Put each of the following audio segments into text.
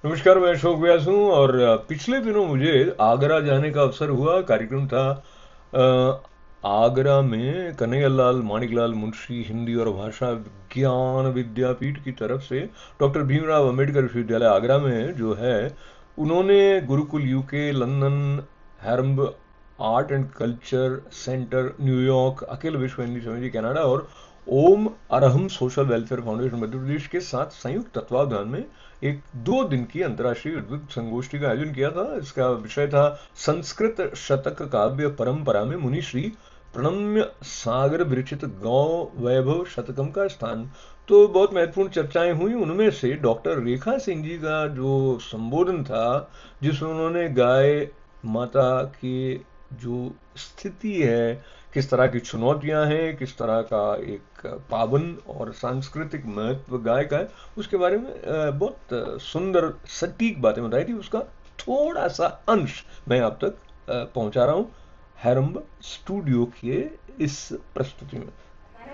नमस्कार, मैं अशोक व्यास हूँ और पिछले दिनों मुझे आगरा जाने का अवसर हुआ। कार्यक्रम था आगरा में कन्हैयालाल माणिकलाल मुंशी हिंदी और भाषा विज्ञान विद्यापीठ की तरफ से डॉक्टर भीमराव अंबेडकर विश्वविद्यालय आगरा में जो है, उन्होंने Gurukul UK, London, Heramb art and culture centre New York, Akhil Vishwa Hindi Samiti Canada और Om Arham social welfare foundation Madhya Pradesh के साथ संयुक्त तत्वावधान में एक 2 दिन की अंतर्राष्ट्रीय उद्योग संगोष्ठी का आयोजन किया था। इसका विषय था संस्कृत शतक काव्य परंपरा में मुनि श्री प्रणम्य सागर विरचित गौ वैभव शतकम का स्थान। तो बहुत महत्वपूर्ण चर्चाएं हुई। उनमें से डॉक्टर रेखा सिंह जी का जो संबोधन था, जिसमें उन्होंने गाय माता की जो स्थिति है, किस तरह की चुनौतियां हैं, किस तरह का एक पावन और सांस्कृतिक महत्व गाय का है, उसके बारे में बहुत सुंदर सटीक बातें बताई थी। उसका थोड़ा सा अंश मैं आप तक पहुंचा रहा हूं हैरम्ब स्टूडियो के इस प्रस्तुति में।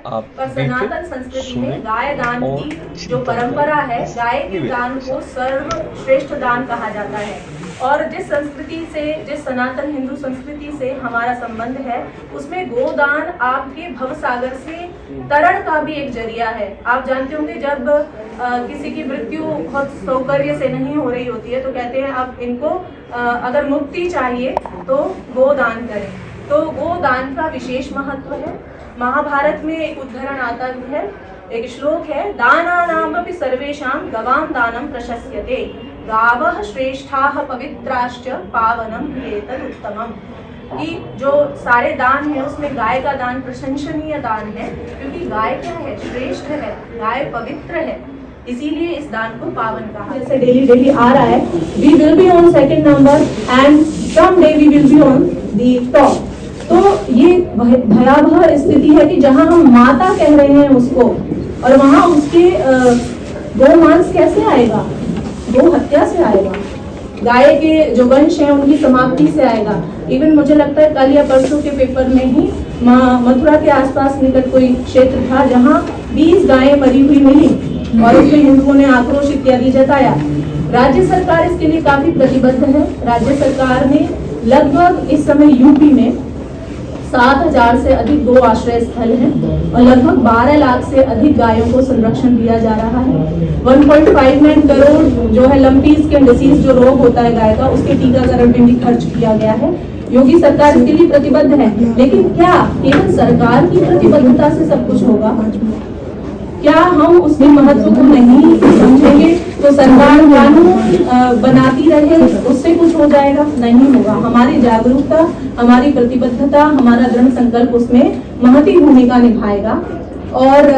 आप पर सनातन संस्कृति सुने में गाय दान और की जो परंपरा है, गाय के दान को सर्वश्रेष्ठ दान कहा जाता है। और जिस संस्कृति से, जिस सनातन हिंदू संस्कृति से हमारा संबंध है, उसमें गोदान आपके भवसागर से तरण का भी एक जरिया है। आप जानते होंगे, जब किसी की मृत्यु बहुत सौकर्य से नहीं हो रही होती है तो कहते हैं अब इनको अगर मुक्ति चाहिए तो गोदान करें। तो गोदान का विशेष महत्व है। महाभारत में एक उद्धरण आता है, एक श्लोक है, दानानामपि सर्वेषां गवां दानं प्रशस्यते, गावः श्रेष्ठाः पवित्राश्च पावनं एतदुत्तमम्। कि जो सारे दान है उसमें गाय का दान प्रशंसनीय दान है, क्योंकि गाय क्या है, श्रेष्ठ है, गाय पवित्र है, इसीलिए इस दान को पावन कहा। जैसे डेली आ रहा है, we will be on second number and some day we will be on the top. तो ये भयावह स्थिति है कि जहां हम माता कह रहे हैं उसको, और वहां उसके गोमांस कैसे आएगा, गो हत्या से आएगा, गाय के जो वंश है उनकी समाप्ति से आएगा। इवन मुझे लगता है कल या परसों के पेपर में ही मथुरा के आसपास निकट कोई क्षेत्र था जहां 20 गायें मरी हुई मिली और उसमें हिंदुओं ने आक्रोश इत्यादि जताया। राज्य सरकार इसके लिए काफी प्रतिबद्ध है। राज्य सरकार ने लगभग इस समय यूपी में 7,000 से अधिक गो आश्रय स्थल हैं और लगभग 12 लाख से अधिक गायों को संरक्षण दिया जा रहा है। 1.59 करोड़ जो है लंपी स्किन डिसीज जो रोग होता है गाय का, उसके टीकाकरण में भी खर्च किया गया है। योगी सरकार इसके लिए प्रतिबद्ध है। लेकिन क्या केवल सरकार की प्रतिबद्धता से सब कुछ होगा? क्या हम उसके महत्व को नहीं समझेंगे तो सरकार कानून बनाती रहे, उससे कुछ हो जाएगा? नहीं होगा। हमारी जागरूकता, हमारी प्रतिबद्धता, हमारा दृढ़ संकल्प उसमें महती भूमिका निभाएगा। और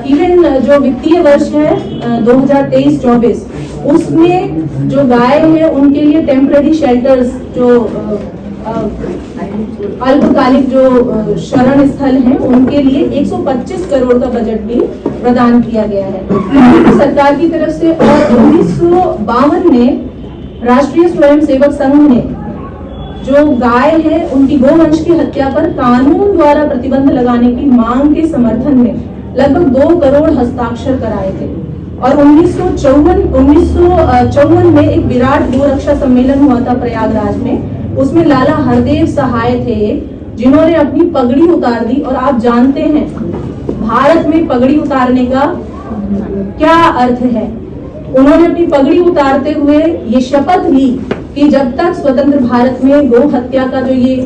इवन जो वित्तीय वर्ष है 2023-24, उसमें जो गाय है उनके लिए टेम्पररी शेल्टर्स, जो अल्पकालिक जो शरण स्थल हैं, उनके लिए 125 करोड़ का बजट भी प्रदान किया गया है सरकार की तरफ से। और 1952 में राष्ट्रीय स्वयंसेवक संघ ने जो गाय है उनकी गोवंश की हत्या पर कानून द्वारा प्रतिबंध लगाने की मांग के समर्थन में लगभग 2 करोड़ हस्ताक्षर कराए थे। और 1954 में एक विराट गोरक्षा सम्मेलन हुआ था प्रयागराज में। उसमें लाला हरदेव सहाय थे जिन्होंने अपनी पगड़ी उतार दी। और आप जानते हैं भारत में पगड़ी उतारने का क्या अर्थ है। उन्होंने अपनी पगड़ी उतारते हुए ये शपथ ली कि जब तक स्वतंत्र भारत में गौ हत्या का जो ये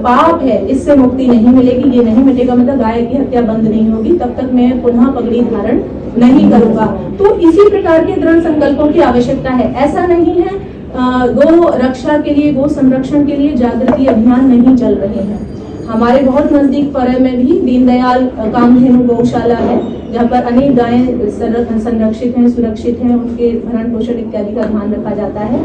पाप है, इससे मुक्ति नहीं मिलेगी, ये नहीं मिटेगा, मतलब गाय की हत्या बंद नहीं होगी, तब तक मैं पुनः पगड़ी धारण नहीं करूंगा। तो इसी प्रकार के दृढ़ संकल्पों की आवश्यकता है। ऐसा नहीं है गो रक्षा के लिए, गो संरक्षण के लिए जागृति अभियान नहीं चल रहे हैं। हमारे बहुत नजदीक परय में भी दीनदयाल कामधेनु गौशाला है, जहाँ पर अनेक गायें संरक्षित हैं, सुरक्षित हैं, उनके भरण पोषण इत्यादि का ध्यान रखा जाता है।